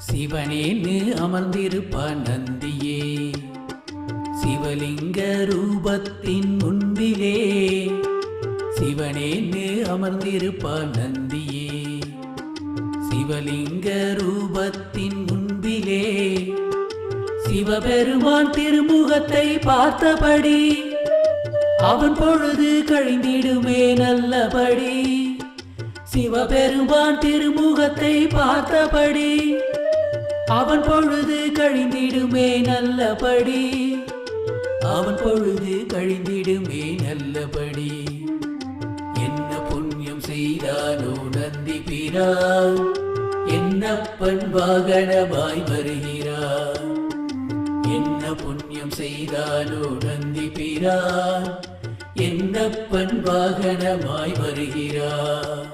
சிவனேன்னு அமர்ந்திருப்பான் நந்தியே, சிவலிங்க ரூபத்தின் முன்பிலே. சிவனேன்னு அமர்ந்திருப்பான் நந்தியே, சிவலிங்க ரூபத்தின் முன்பிலே. சிவபெருமான் திருமுகத்தை பார்த்தபடி அவன் பொழுது கழிந்திடுமே நல்லபடி. சிவபெருமான் திருமுகத்தை பார்த்தபடி அவன் பொழுது கழிந்திடுமே நல்லபடி. அவன் பொழுது கழிந்திடுமே நல்லபடி. என்ன புண்ணியம் செய்தானோ நந்தி பிரான், என்னப்பன் வாகனமாய் வருகிறார். என்ன புண்ணியம் செய்தானோ நந்தி பிரான், என்னப்பன் வாகனமாய் வருகிறார்.